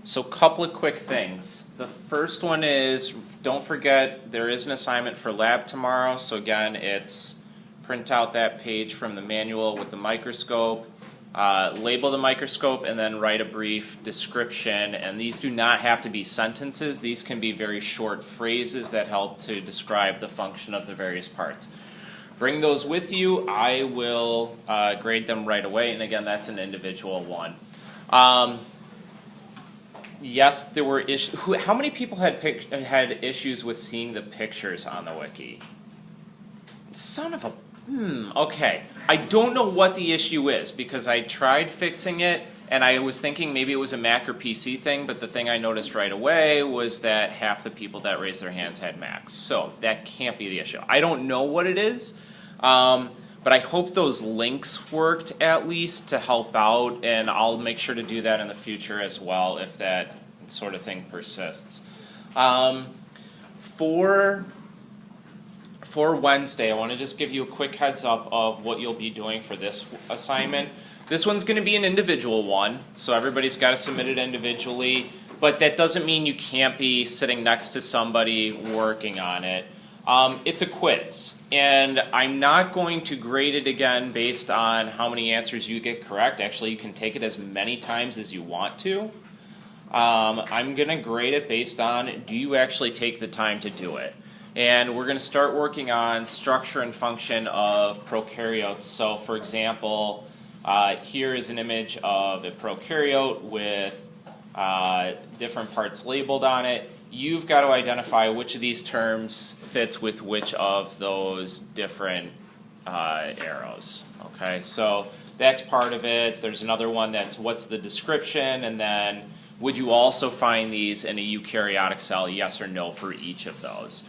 So a couple of quick things. The first one is, don't forget there is an assignment for lab tomorrow. So again, it's print out that page from the manual with the microscope, label the microscope, and then write a brief description. And these do not have to be sentences. These can be very short phrases that help to describe the function of the various parts. Bring those with you. I will grade them right away. And again, that's an individual one. Yes, there were issues. How many people had issues with seeing the pictures on the wiki? Son of a... okay. I don't know what the issue is because I tried fixing it and I was thinking maybe it was a Mac or PC thing, but the thing I noticed right away was that half the people that raised their hands had Macs. So that can't be the issue. I don't know what it is, but I hope those links worked at least to help out, and I'll make sure to do that in the future as well if that sort of thing persists. For Wednesday, I want to just give you a quick heads up of what you'll be doing for this assignment. This one's going to be an individual one, so everybody's got to submit it individually, but that doesn't mean you can't be sitting next to somebody working on it. It's a quiz, and I'm not going to grade it again based on how many answers you get correct. Actually, you can take it as many times as you want to. I'm going to grade it based on, do you actually take the time to do it? And we're going to start working on structure and function of prokaryotes. So for example, here is an image of a prokaryote with different parts labeled on it. You've got to identify which of these terms fits with which of those different arrows. Okay, so that's part of it. There's another one that's what's the description, and then would you also find these in a eukaryotic cell, yes or no, for each of those.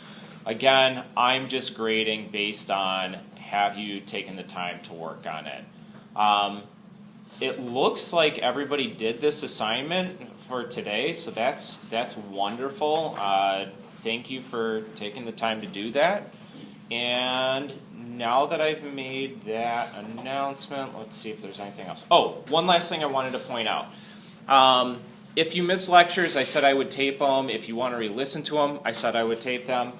Again, I'm just grading based on have you taken the time to work on it. It looks like everybody did this assignment for today, so that's wonderful. Thank you for taking the time to do that. And now that I've made that announcement, let's see if there's anything else. Oh, one last thing I wanted to point out. If you miss lectures, I said I would tape them. If you want to re-listen to them, I said I would tape them.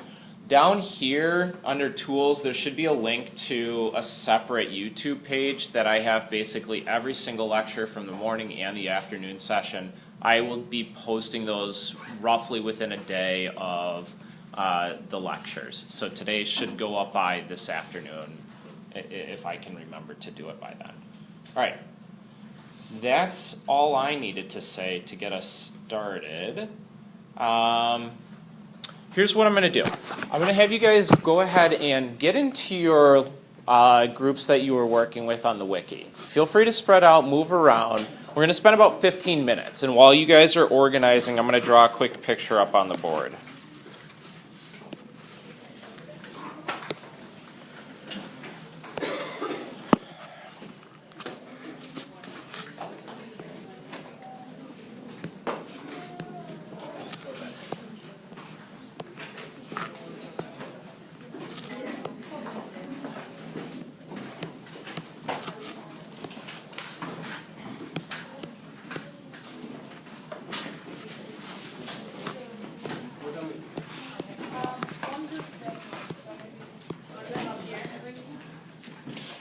Down here under tools, there should be a link to a separate YouTube page that I have basically every single lecture from the morning and the afternoon session. I will be posting those roughly within a day of the lectures. So today should go up by this afternoon if I can remember to do it by then. All right. That's all I needed to say to get us started. Here's what I'm going to do. I'm going to have you guys go ahead and get into your groups that you were working with on the wiki. Feel free to spread out, move around. We're going to spend about 15 minutes. And while you guys are organizing, I'm going to draw a quick picture up on the board.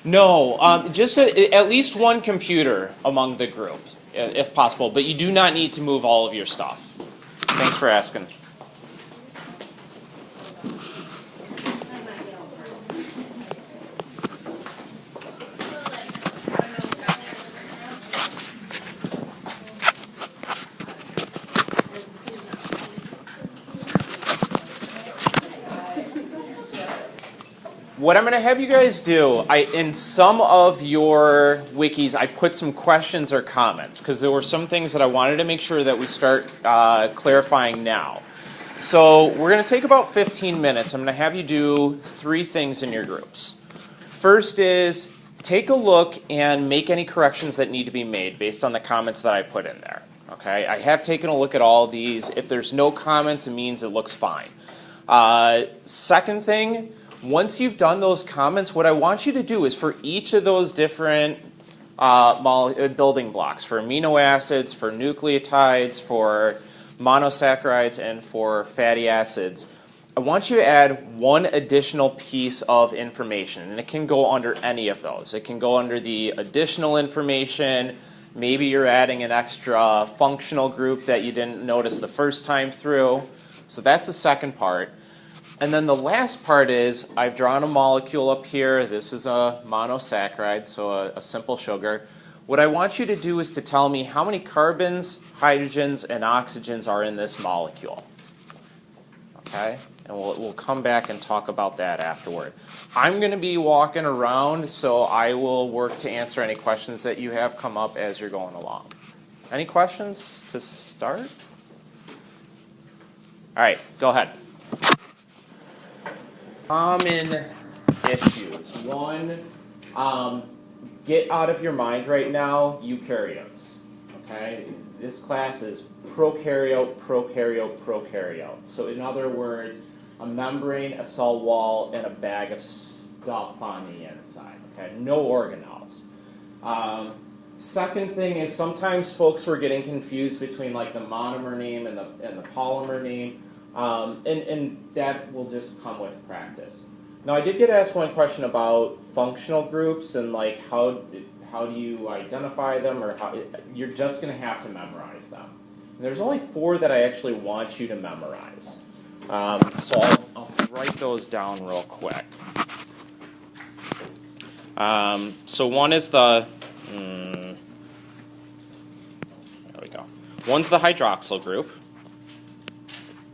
No, just at least one computer among the group, if possible. But you do not need to move all of your stuff. Thanks for asking. What I'm going to have you guys do, in some of your wikis, I put some questions or comments because there were some things that I wanted to make sure that we start clarifying now. So we're going to take about 15 minutes. I'm going to have you do 3 things in your groups. First is take a look and make any corrections that need to be made based on the comments that I put in there. Okay, I have taken a look at all these. If there's no comments, it means it looks fine. Second thing, once you've done those comments, what I want you to do is for each of those different building blocks for amino acids, for nucleotides, for monosaccharides, and for fatty acids. I want you to add one additional piece of information, and it can go under any of those. It can go under the additional information. Maybe you're adding an extra functional group that you didn't notice the first time through. So that's the second part. And then the last part is I've drawn a molecule up here. This is a monosaccharide, so a simple sugar. What I want you to do is to tell me how many carbons, hydrogens, and oxygens are in this molecule. Okay? And we'll come back and talk about that afterward. I'm going to be walking around, so I will work to answer any questions that you have come up as you're going along. Any questions to start? All right, go ahead. Common issues. One, get out of your mind right now eukaryotes. Okay? This class is prokaryote, prokaryote, prokaryote. So in other words, a membrane, a cell wall, and a bag of stuff on the inside. Okay? No organelles. Second thing is sometimes folks were getting confused between like the monomer name and the polymer name. And that will just come with practice. Now, I did get asked one question about functional groups and like how do you identify them, or how you're just going to have to memorize them. And there's only 4 that I actually want you to memorize. So I'll write those down real quick. So one is the there we go. One's the hydroxyl group.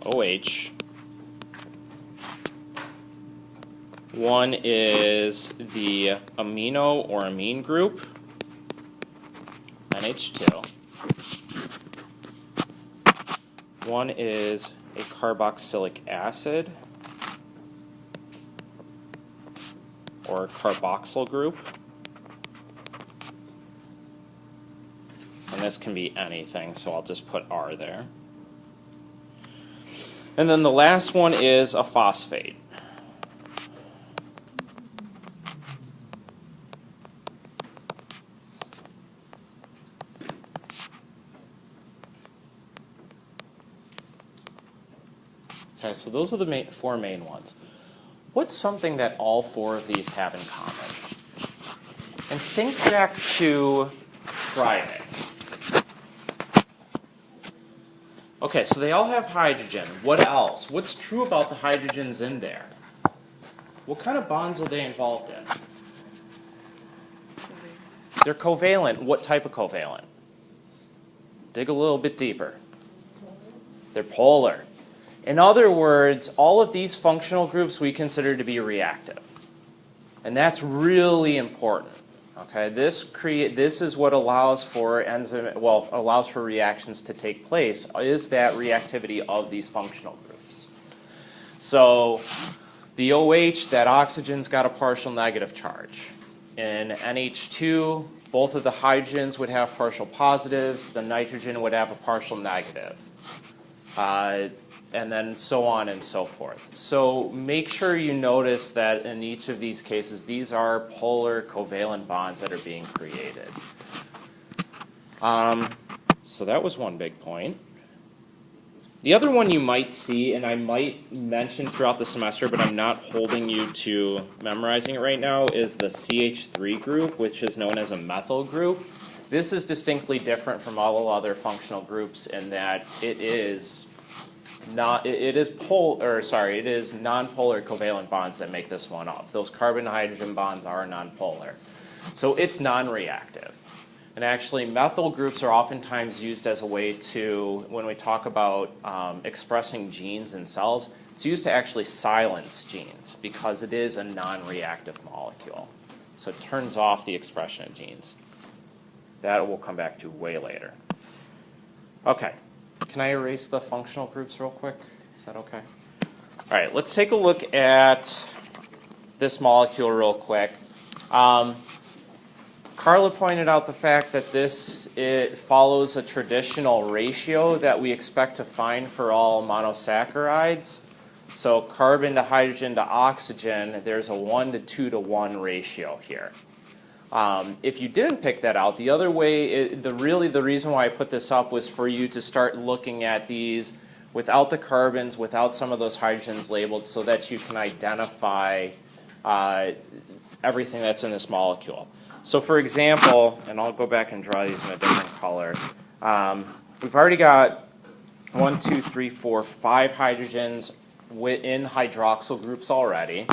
OH. One is the amino or amine group, NH2. One is a carboxylic acid or carboxyl group. And this can be anything, so I'll just put R there. And then the last one is a phosphate. Okay, so those are the 4 main ones. What's something that all 4 of these have in common? And think back to Friday. Okay, so they all have hydrogen. What else? What's true about the hydrogens in there? What kind of bonds are they involved in? They're covalent. What type of covalent? Dig a little bit deeper. They're polar. In other words, all of these functional groups we consider to be reactive. And that's really important. Okay, this is what allows for allows for reactions to take place, is that reactivity of these functional groups. So the OH, that oxygen's got a partial negative charge. In NH2, both of the hydrogens would have partial positives, the nitrogen would have a partial negative. And then so on and so forth. So make sure you notice that in each of these cases, these are polar covalent bonds that are being created. So that was one big point. The other one you might see, and I might mention throughout the semester, but I'm not holding you to memorizing it right now, is the CH3 group, which is known as a methyl group. This is distinctly different from all other functional groups in that it is non-polar covalent bonds that make this one up. Those carbon-hydrogen bonds are non-polar. So it's non-reactive. And actually, methyl groups are oftentimes used as a way to, when we talk about expressing genes in cells, it's used to actually silence genes because it is a non-reactive molecule. So it turns off the expression of genes. That we'll come back to way later. Okay. Can I erase the functional groups real quick? Is that okay? All right, let's take a look at this molecule real quick. Carla pointed out the fact that it follows a traditional ratio that we expect to find for all monosaccharides. So carbon to hydrogen to oxygen, there's a 1 to 2 to 1 ratio here. If you didn't pick that out, the other way, the reason why I put this up was for you to start looking at these without the carbons, without some of those hydrogens labeled, so that you can identify everything that's in this molecule. So for example, and I'll go back and draw these in a different color, we've already got 1, 2, 3, 4, 5 hydrogens in hydroxyl groups already.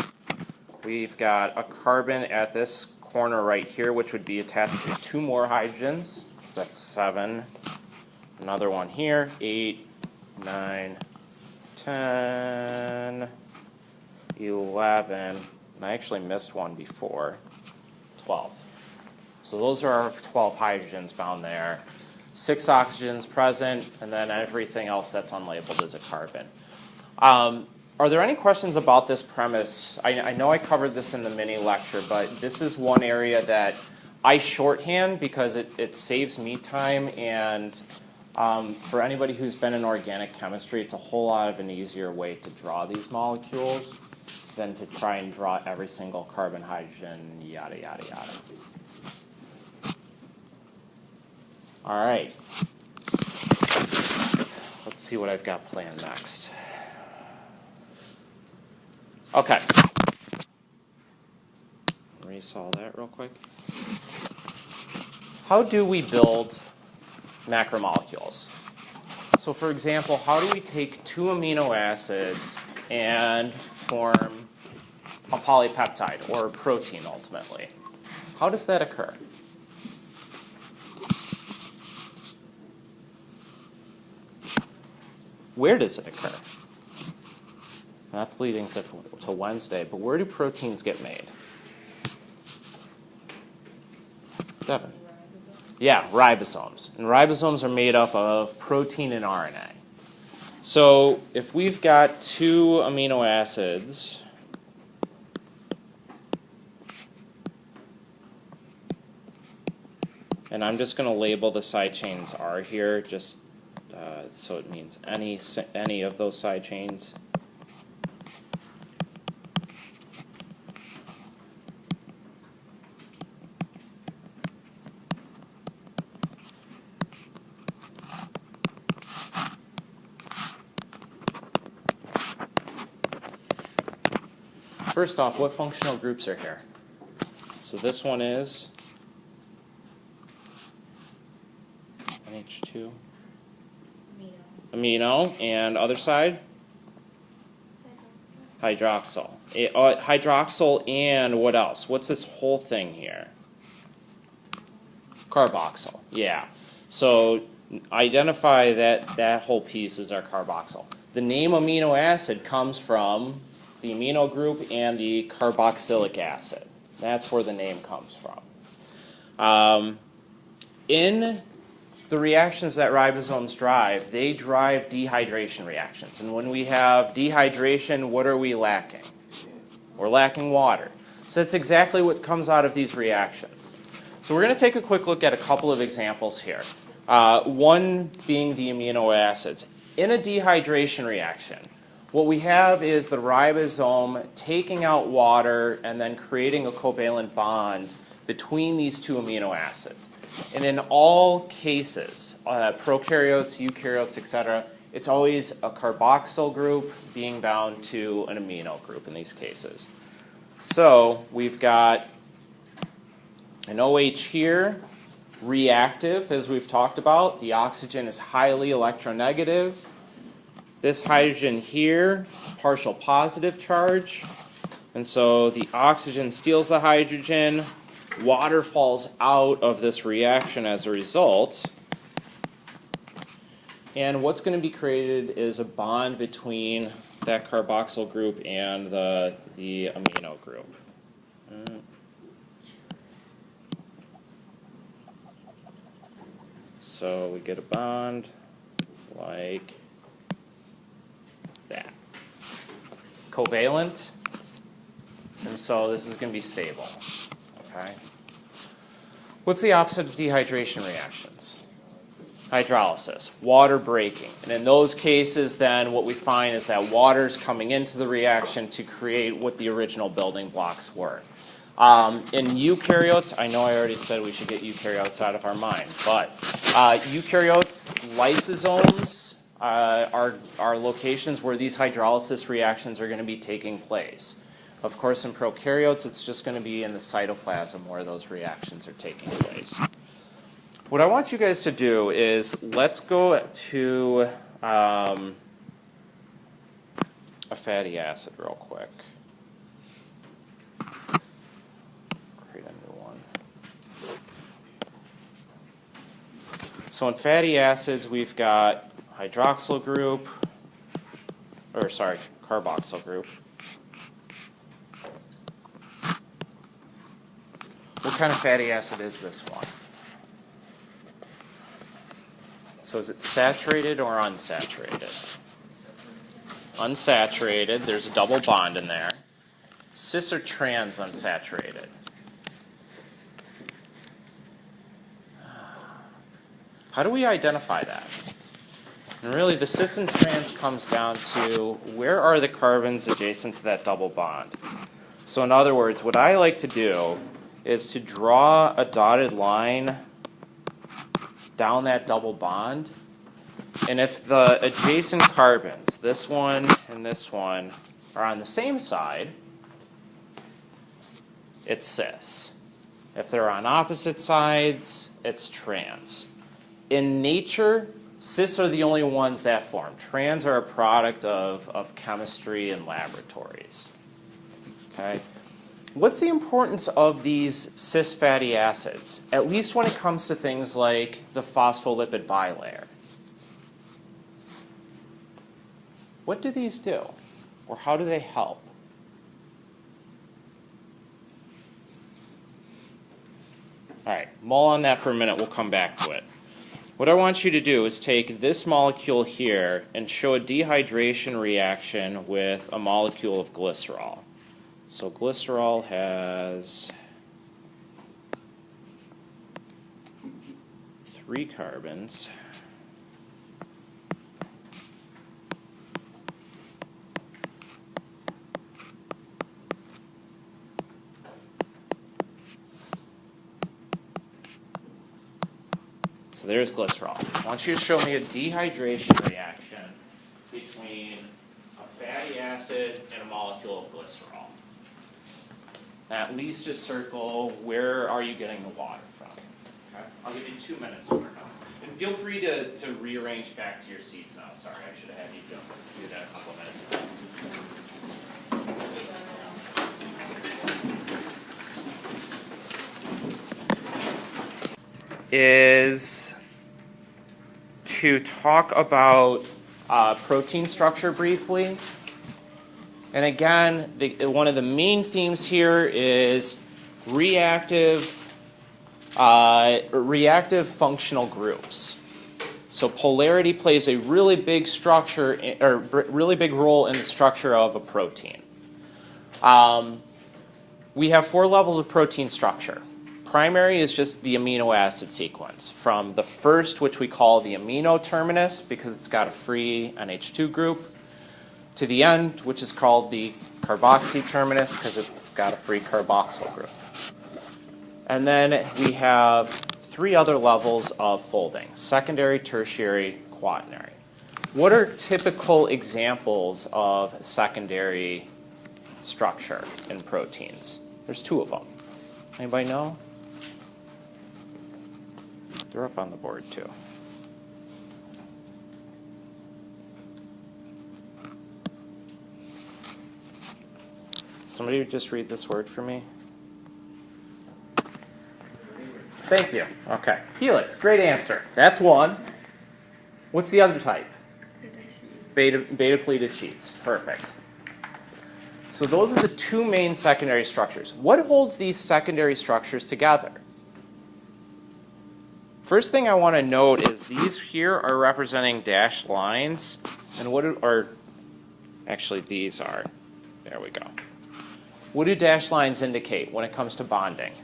We've got a carbon at this corner right here, which would be attached to 2 more hydrogens. So that's 7. Another one here, 8, 9, 10, 11, and I actually missed one before, 12. So those are our 12 hydrogens found there. 6 oxygens present, and then everything else that's unlabeled is a carbon. Are there any questions about this premise? I know I covered this in the mini lecture, but this is one area that I shorthand because it saves me time, and for anybody who's been in organic chemistry, it's a whole lot of an easier way to draw these molecules than to try and draw every single carbon, hydrogen, yada, yada, yada. All right. Let's see what I've got planned next. Okay. Erase all that real quick. How do we build macromolecules? So for example, how do we take 2 amino acids and form a polypeptide, or a protein ultimately? How does that occur? Where does it occur? That's leading to Wednesday, but where do proteins get made? Devin? Yeah, ribosomes. And ribosomes are made up of protein and RNA. So if we've got 2 amino acids, and I'm just going to label the side chains R here, just so it means any of those side chains. First off, what functional groups are here? So this one is NH2. Amino. And other side? Hydroxyl. Hydroxyl and what else? What's this whole thing here? Carboxyl. Yeah. So identify that whole piece as our carboxyl. The name amino acid comes from the amino group and the carboxylic acid. That's where the name comes from. In the reactions that ribosomes drive, they drive dehydration reactions. And when we have dehydration, what are we lacking? We're lacking water. So that's exactly what comes out of these reactions. So we're going to take a quick look at a couple of examples here. One being the amino acids. In a dehydration reaction, what we have is the ribosome taking out water and then creating a covalent bond between these 2 amino acids. And in all cases, prokaryotes, eukaryotes, etc., it's always a carboxyl group being bound to an amino group in these cases. So we've got an OH here, reactive, as we've talked about. The oxygen is highly electronegative. This hydrogen here, partial positive charge. And so the oxygen steals the hydrogen. Water falls out of this reaction as a result. And what's going to be created is a bond between that carboxyl group and the amino group. So we get a bond like that. Covalent. And so this is going to be stable. Okay. What's the opposite of dehydration reactions? Hydrolysis, water breaking. And in those cases, then, what we find is that water is coming into the reaction to create what the original building blocks were. In eukaryotes, I know I already said we should get eukaryotes out of our mind, but eukaryotes, lysosomes are locations where these hydrolysis reactions are going to be taking place. Of course, in prokaryotes, it's just going to be in the cytoplasm where those reactions are taking place. What I want you guys to do is let's go to a fatty acid real quick. Create a new one. So in fatty acids, we've got hydroxyl group, or sorry, carboxyl group. What kind of fatty acid is this one? So is it saturated or unsaturated? Unsaturated, there's a double bond in there. Cis or trans unsaturated? How do we identify that? And really the cis and trans comes down to where are the carbons adjacent to that double bond. So in other words, what I like to do is to draw a dotted line down that double bond, and if the adjacent carbons, this one and this one, are on the same side, it's cis. If they're on opposite sides, it's trans. In nature, cis are the only ones that form. Trans are a product of chemistry and laboratories. Okay? What's the importance of these cis fatty acids, at least when it comes to things like the phospholipid bilayer? What do these do, or how do they help? All right, mull on that for a minute, we'll come back to it. What I want you to do is take this molecule here and show a dehydration reaction with a molecule of glycerol. So glycerol has 3 carbons. So there's glycerol. I want you to show me a dehydration reaction between a fatty acid and a molecule of glycerol. At least just circle where are you getting the water from. Okay? I'll give you 2 minutes for now. And feel free to rearrange back to your seats now. Sorry, I should have had you do that a couple minutes ago. Is to talk about protein structure briefly. And again, one of the main themes here is reactive functional groups. So polarity plays a really big structure, or really big role in the structure of a protein. We have 4 levels of protein structure. Primary is just the amino acid sequence, from the first, which we call the amino terminus because it's got a free NH2 group, to the end, which is called the carboxy terminus because it's got a free carboxyl group. And then we have 3 other levels of folding: secondary, tertiary, quaternary. What are typical examples of secondary structure in proteins? There's 2 of them. Anybody know? They're up on the board too. Somebody just read this word for me. Thank you. Okay. Helix, great answer. That's one. What's the other type? Beta pleated sheets. Perfect. So those are the 2 main secondary structures. What holds these secondary structures together? First thing I want to note is these here are representing dashed lines, and actually these are. There we go. What do dashed lines indicate when it comes to bonding?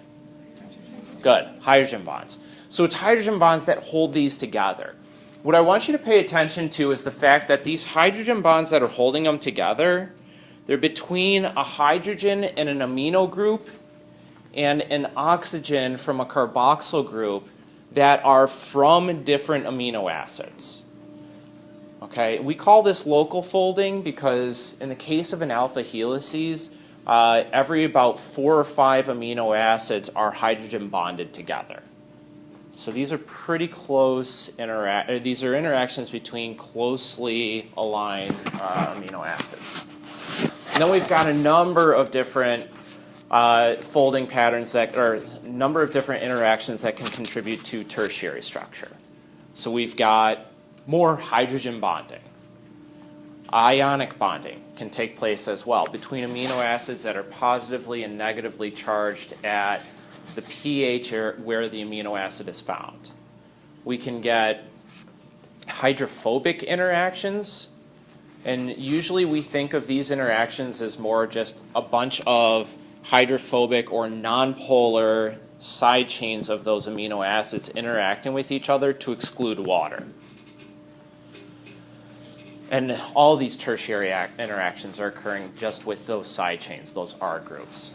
Good, hydrogen bonds. So it's hydrogen bonds that hold these together. What I want you to pay attention to is the fact that these hydrogen bonds that are holding them together, they're between a hydrogen and an amino group and an oxygen from a carboxyl group that are from different amino acids. Okay, we call this local folding because in the case of an alpha helices, every about 4 or 5 amino acids are hydrogen bonded together. So these are pretty close these are interactions between closely aligned amino acids. And then we've got a number of different folding patterns or a number of different interactions that can contribute to tertiary structure. So we've got more hydrogen bonding. Ionic bonding can take place as well between amino acids that are positively and negatively charged at the pH where the amino acid is found. We can get hydrophobic interactions, and usually we think of these interactions as more just a bunch of hydrophobic or nonpolar side chains of those amino acids interacting with each other to exclude water. And all these tertiary interactions are occurring just with those side chains, those R groups.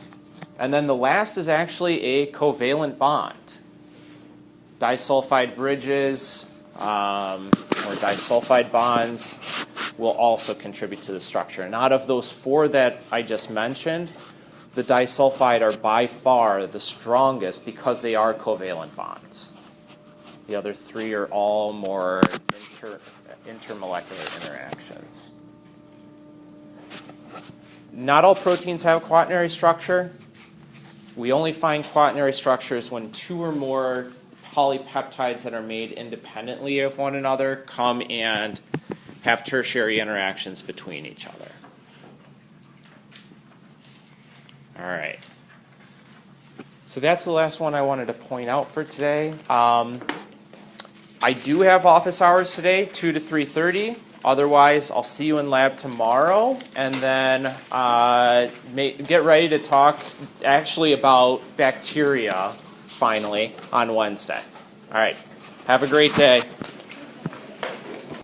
And then the last is actually a covalent bond. Disulfide bridges or disulfide bonds will also contribute to the structure. And out of those 4 that I just mentioned, the disulfide are by far the strongest because they are covalent bonds. The other 3 are all more intermolecular interactions. Not all proteins have quaternary structure. We only find quaternary structures when 2 or more polypeptides that are made independently of one another come and have tertiary interactions between each other. All right. So that's the last one I wanted to point out for today. I do have office hours today, 2 to 3:30. Otherwise, I'll see you in lab tomorrow, and then get ready to talk actually about bacteria finally on Wednesday. All right. Have a great day.